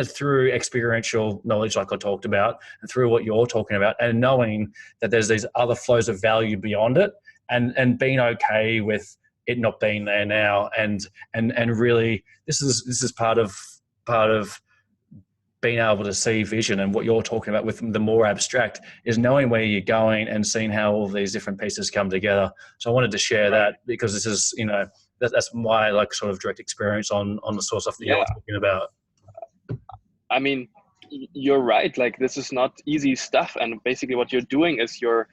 through experiential knowledge, like I talked about, and through what you're talking about, and knowing that there's these other flows of value beyond it, and being okay with it not being there now, and really, this is part of being able to see vision. And what you're talking about with the more abstract is knowing where you're going and seeing how all of these different pieces come together. So I wanted to share that because this is, that's my like sort of direct experience on the sort of stuff that you're talking about. I mean, you're right. Like, this is not easy stuff. And basically what you're doing is you're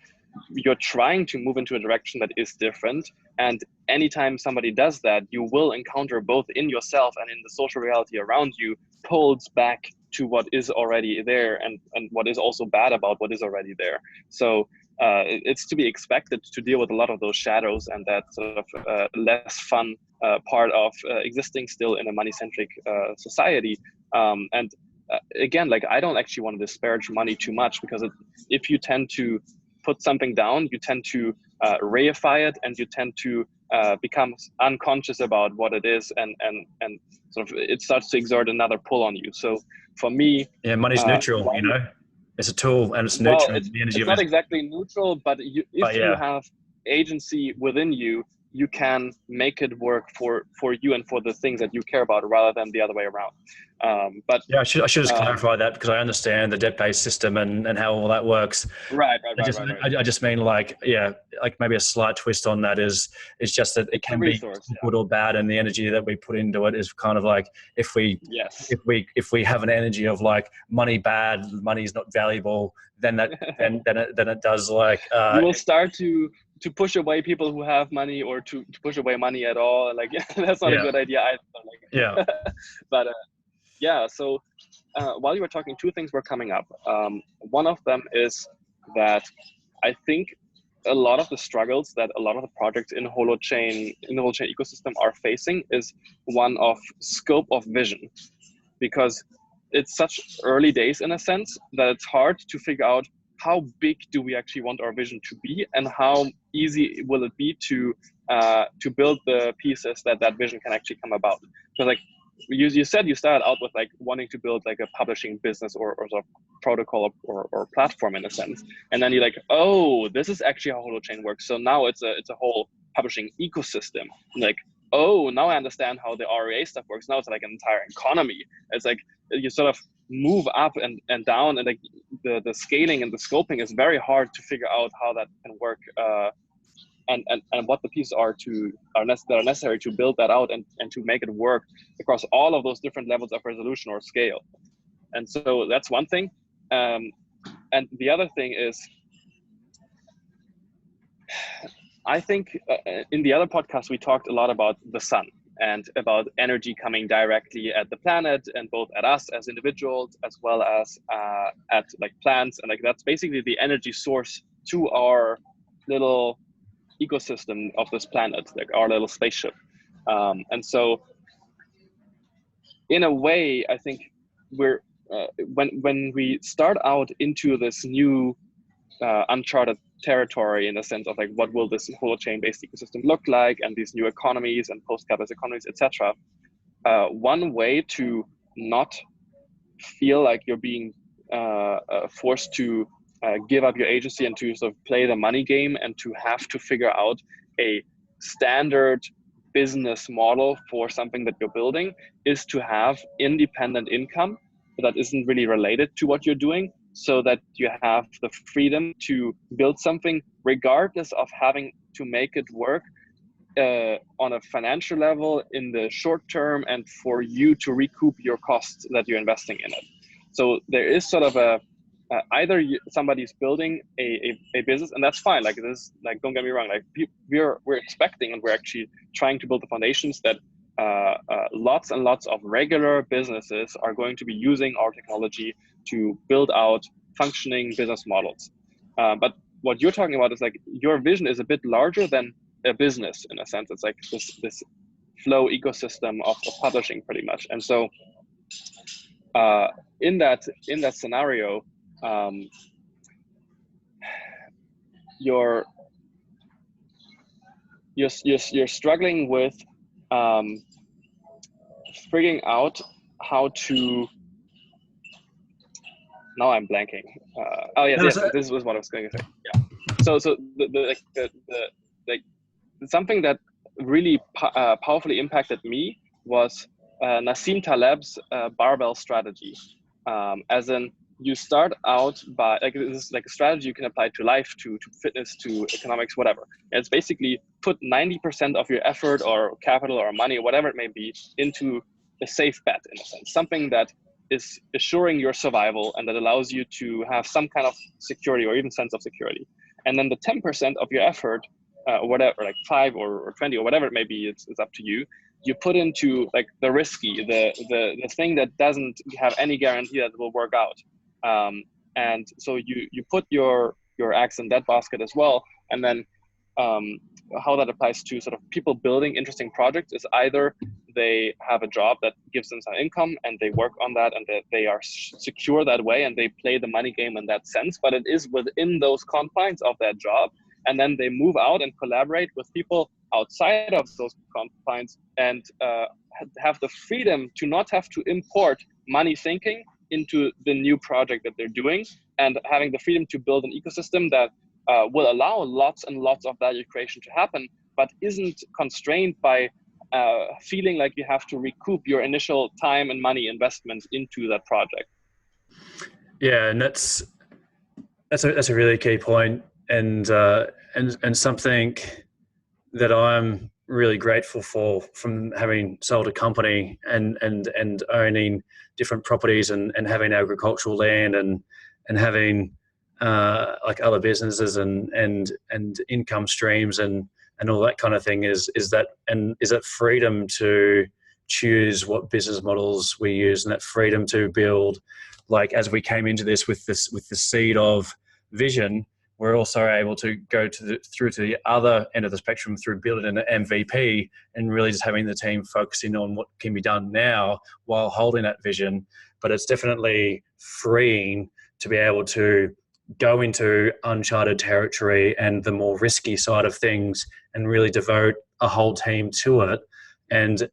trying to move into a direction that is different. And anytime somebody does that, you will encounter both in yourself and in the social reality around you pulls back to what is already there and what is also bad about what is already there. So it's to be expected to deal with a lot of those shadows and that sort of less fun part of existing still in a money-centric society. Again, like, I don't actually want to disparage money too much, because if you tend to put something down, you tend to reify it, and you tend to become unconscious about what it is, and sort of it starts to exert another pull on you. So for me, money's neutral. It's a tool, and it's neutral. Well, it's not exactly neutral, but if you have agency within you, you can make it work for you and for the things that you care about, rather than the other way around. But yeah, I should just clarify that, because I understand the debt-based system and how all that works. right. I just mean, like, yeah, like maybe a slight twist on that is just that it It's a can be resource. good or bad, and the energy that we put into it is kind of like, if we Yes. if we have an energy of like money bad, money is not valuable, then it does like you will start to push away people who have money, or to push away money at all. Like, that's not a good idea either. Like, yeah. but yeah, so while you were talking, two things were coming up. One of them is that I think a lot of the struggles that a lot of the projects in the Holochain ecosystem are facing is one of scope of vision, because it's such early days in a sense that it's hard to figure out how big do we actually want our vision to be, and how easy will it be to build the pieces that vision can actually come about. So like you said, you started out with like wanting to build like a publishing business or sort of protocol or platform in a sense, and then you're like, oh, this is actually how Holochain works. So now it's a whole publishing ecosystem. Like, oh, now I understand how the REA stuff works. Now it's like an entire economy. It's like you sort of move up and down, and like the scaling and the scoping is very hard to figure out how that can work, and what the pieces are that are necessary to build that out and to make it work across all of those different levels of resolution or scale. And so that's one thing. And the other thing is, I think in the other podcast, we talked a lot about the sun and about energy coming directly at the planet, and both at us as individuals, as well as at like plants. And like, that's basically the energy source to our little ecosystem of this planet, like our little spaceship. And so in a way, I think we're, when we start out into this new uncharted territory, in the sense of like, what will this Holochain based ecosystem look like, and these new economies and post-capitalist economies, etc. One way to not feel like you're being forced to give up your agency and to sort of play the money game, and to have to figure out a standard business model for something that you're building, is to have independent income that isn't really related to what you're doing, so that you have the freedom to build something regardless of having to make it work on a financial level in the short term, and for you to recoup your costs that you're investing in it. So there is sort of a either somebody's building a business, and that's fine. Like, this, like, don't get me wrong, like we're expecting, and we're actually trying to build the foundations that lots and lots of regular businesses are going to be using our technology to build out functioning business models. But what you're talking about is like, your vision is a bit larger than a business, in a sense. It's like this flow ecosystem of publishing, pretty much. And so in that scenario, you're struggling with figuring out how to. Now I'm blanking. Oh yes, this was what I was going to say. Yeah. So the something that really powerfully impacted me was Nassim Taleb's barbell strategy. As in, you start out by, like, this is like a strategy you can apply to life, to fitness, to economics, whatever. And it's basically put 90% of your effort or capital or money or whatever it may be into a safe bet, in a sense, something that is assuring your survival and that allows you to have some kind of security or even sense of security. And then the 10% of your effort, whatever, like 5 or 20 or whatever it may be, it's up to you. You put into like the risky, the thing that doesn't have any guarantee that it will work out. And so you put your eggs in that basket as well. And then how that applies to sort of people building interesting projects is either they have a job that gives them some income and they work on that, and that they are secure that way, and they play the money game in that sense, but it is within those confines of that job. And then they move out and collaborate with people outside of those confines, and have the freedom to not have to import money thinking into the new project that they're doing, and having the freedom to build an ecosystem that will allow lots and lots of value creation to happen, but isn't constrained by feeling like you have to recoup your initial time and money investments into that project. Yeah, and that's a really key point, and something that I'm really grateful for from having sold a company and owning different properties and having agricultural land and having like other businesses and income streams and all that kind of thing is that freedom to choose what business models we use, and that freedom to build, like as we came into this with the seed of vision, we're also able to go through to the other end of the spectrum through building an MVP and really just having the team focusing on what can be done now while holding that vision. But it's definitely freeing to be able to go into uncharted territory and the more risky side of things and really devote a whole team to it and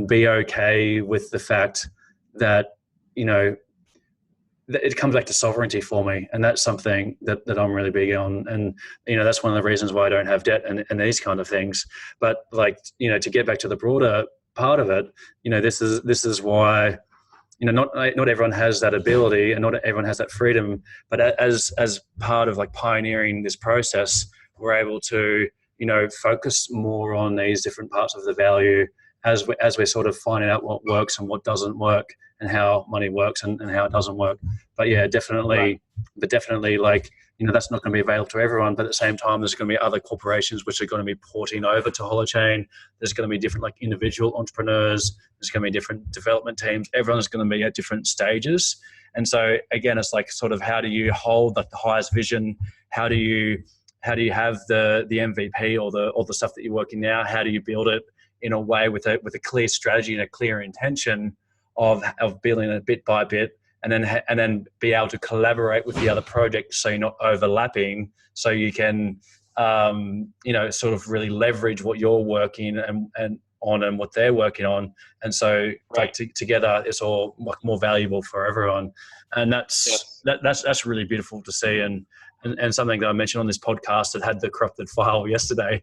be okay with the fact that, you know, it comes back to sovereignty for me, and that's something that I'm really big on. And you know, that's one of the reasons why I don't have debt and these kind of things. But like, you know, to get back to the broader part of it, you know, this is why, you know, not everyone has that ability and not everyone has that freedom. But as part of like pioneering this process, we're able to, you know, focus more on these different parts of the value as we're sort of finding out what works and what doesn't work, and how money works and how it doesn't work. But yeah, definitely, like, you know, that's not going to be available to everyone. But at the same time, there's going to be other corporations which are going to be porting over to Holochain. There's going to be different like individual entrepreneurs. There's going to be different development teams. Everyone's going to be at different stages. And so again, it's like sort of how do you hold like the highest vision? How do you have the MVP or the stuff that you're working now? How do you build it in a way with a clear strategy and a clear intention of building it bit by bit, and then be able to collaborate with the other projects so you're not overlapping, so you can you know, sort of really leverage what you're working and what they're working on, and so like together it's all like more valuable for everyone. And that's really beautiful to see, and something that I mentioned on this podcast that had the corrupted file yesterday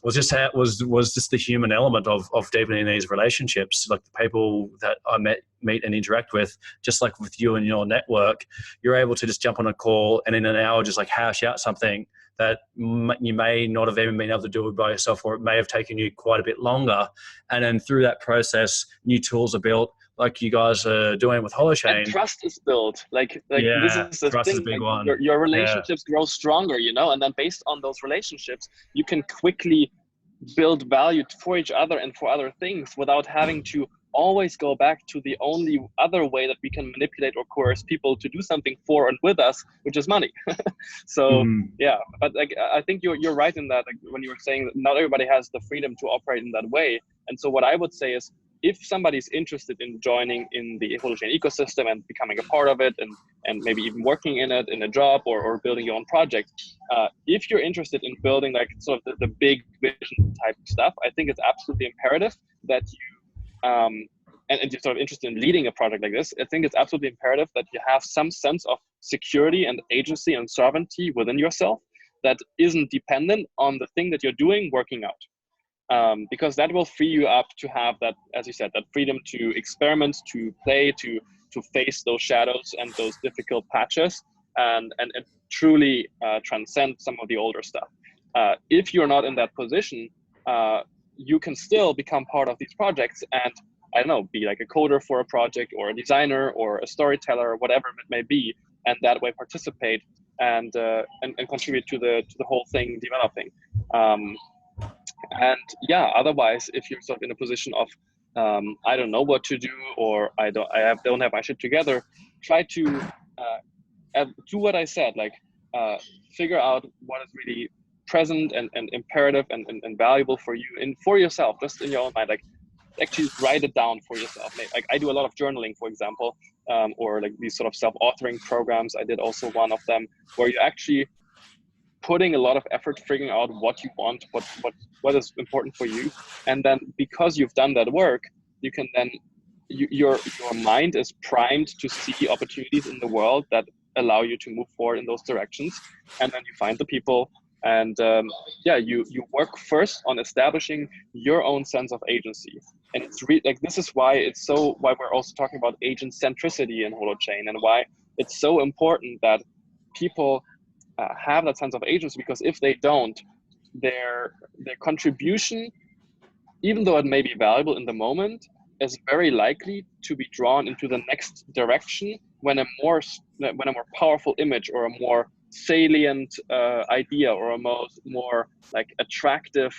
was just how was just the human element of deepening these relationships. Like the people that I meet and interact with, just like with you and your network, you're able to just jump on a call and in an hour just like hash out something that you may not have even been able to do it by yourself, or it may have taken you quite a bit longer. And then through that process, new tools are built, like you guys are doing with Holochain. And trust is built. Like yeah, this is the trust thing. is a big like one. Your relationships grow stronger, you know, and then based on those relationships, you can quickly build value for each other and for other things without having to always go back to the only other way that we can manipulate or coerce people to do something for and with us, which is money. So yeah, but like I think you're right in that, like, when you were saying that not everybody has the freedom to operate in that way. And so what I would say is, if somebody's interested in joining in the Holochain ecosystem and becoming a part of it, and maybe even working in it in a job or building your own project, if you're interested in building like sort of the big vision type stuff, I think it's absolutely imperative that you and you're sort of interested in leading a project like this, I think it's absolutely imperative that you have some sense of security and agency and sovereignty within yourself that isn't dependent on the thing that you're doing working out. Because that will free you up to have that, as you said, that freedom to experiment, to play, to face those shadows and those difficult patches, and truly transcend some of the older stuff. If you're not in that position, you can still become part of these projects and, I don't know, be like a coder for a project or a designer or a storyteller or whatever it may be, and that way participate and contribute to the whole thing developing. And yeah, otherwise, if you're sort of in a position of I don't know what to do, or I don't have my shit together, try to do what I said, like figure out what is really present and imperative and valuable for you and for yourself, just in your own mind. Like actually write it down for yourself. Like I do a lot of journaling, for example, or like these sort of self-authoring programs. I did also one of them where you actually putting a lot of effort figuring out what you want, what is important for you, and then because you've done that work, you can then your mind is primed to see opportunities in the world that allow you to move forward in those directions, and then you find the people And yeah, you work first on establishing your own sense of agency. And it's like, this is why we're also talking about agent centricity in Holochain, and why it's so important that people have that sense of agency, because if they don't, their contribution, even though it may be valuable in the moment, is very likely to be drawn into the next direction when a more powerful image, or a more salient idea, or a more like attractive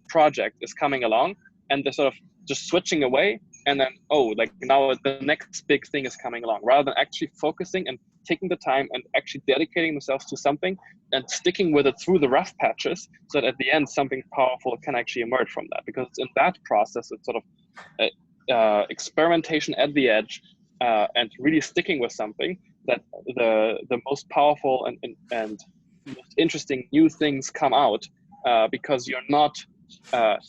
project is coming along, and they're sort of just switching away, and then, oh, like now the next big thing is coming along, rather than actually focusing and taking the time and actually dedicating themselves to something and sticking with it through the rough patches, so that at the end something powerful can actually emerge from that. Because in that process, it's sort of experimentation at the edge, and really sticking with something, that the most powerful and most interesting new things come out, because you're not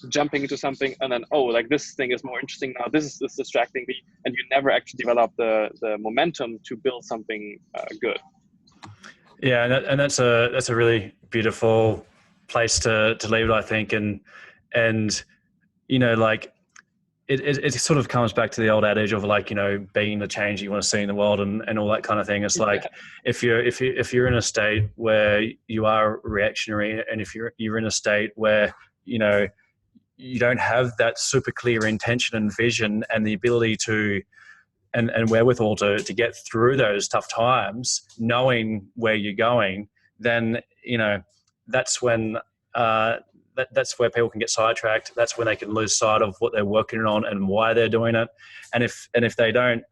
jumping into something and then, oh, like this thing is more interesting now, this is distracting me, and you never actually develop the momentum to build something good. Yeah, and that's a really beautiful place to leave it, I think, and you know, like it sort of comes back to the old adage of, like, you know, being the change you want to see in the world, and all that kind of thing. It's like, if you're in a state where you are reactionary, and if you're in a state where, you know, you don't have that super clear intention and vision and the ability to and wherewithal to get through those tough times, knowing where you're going, then, you know, that's when that's where people can get sidetracked. That's when they can lose sight of what they're working on and why they're doing it. And if they don't,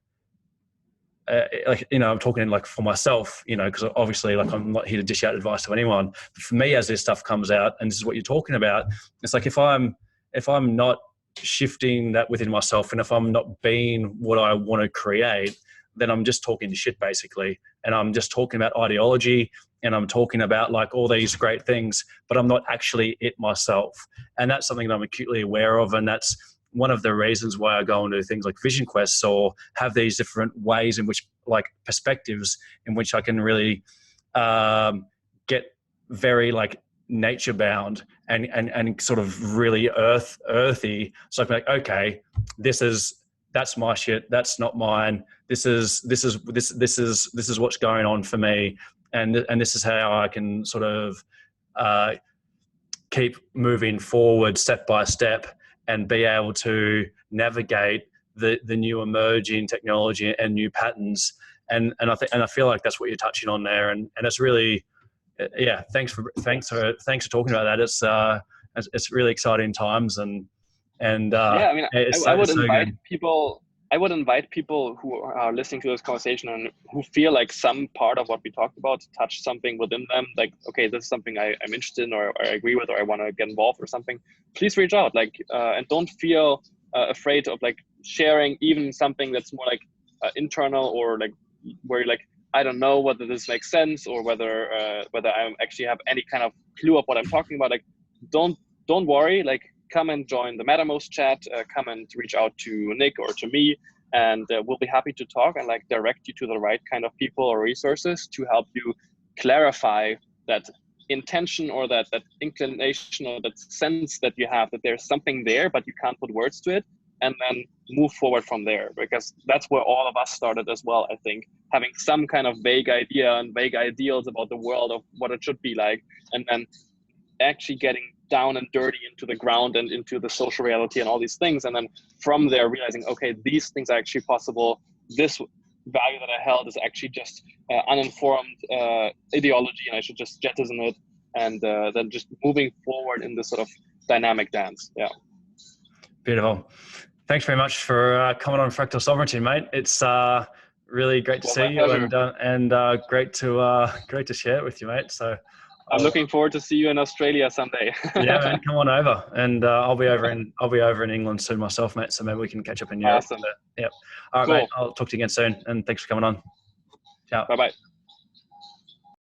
like, you know, I'm talking like for myself, you know, because obviously, like, I'm not here to dish out advice to anyone. But for me, as this stuff comes out, and this is what you're talking about, it's like, if I'm not shifting that within myself, and if I'm not being what I want to create, then I'm just talking shit, basically. And I'm just talking about ideology, and I'm talking about like all these great things, but I'm not actually it myself. And that's something that I'm acutely aware of. And that's one of the reasons why I go and do things like vision quests, or have these different ways in which, like, perspectives in which I can really get very like nature bound and sort of really earthy. So I can be like, okay, that's my shit. That's not mine. This is what's going on for me. And this is how I can sort of keep moving forward step by step, and be able to navigate the new emerging technology and new patterns. And I feel like that's what you're touching on there. And it's really, yeah, thanks for talking about that. It's really exciting times, and yeah, I mean, I would invite so people. I would invite people who are listening to this conversation and who feel like some part of what we talked about touched something within them. Like, okay, this is something I'm interested in, or I agree with, or I want to get involved or something. Please reach out, like, and don't feel afraid of like sharing even something that's more like internal, or like where you're like, I don't know whether this makes sense, or whether I actually have any kind of clue of what I'm talking about. Like, don't worry. Like, come and join the Mattermost chat. Come and reach out to Nick or to me, and we'll be happy to talk and like direct you to the right kind of people or resources to help you clarify that intention, or that inclination, or that sense that you have that there's something there, but you can't put words to it, and then move forward from there. Because that's where all of us started as well, I think, having some kind of vague idea and vague ideals about the world of what it should be like, and then actually getting down and dirty into the ground and into the social reality and all these things. And then from there realizing, okay, these things are actually possible. This value that I held is actually just uninformed ideology, and I should just jettison it, and then just moving forward in this sort of dynamic dance. Yeah. beautiful. Thanks very much for coming on Fractal Sovereignty, mate. It's really great to see you, and great to share it with you, mate. So I'm looking forward to see you in Australia someday. Yeah, man, come on over, and I'll be over in England soon myself, mate. So maybe we can catch up in Europe. Awesome. Yep. All right, cool. Mate. I'll talk to you again soon, and thanks for coming on. Ciao. Bye bye.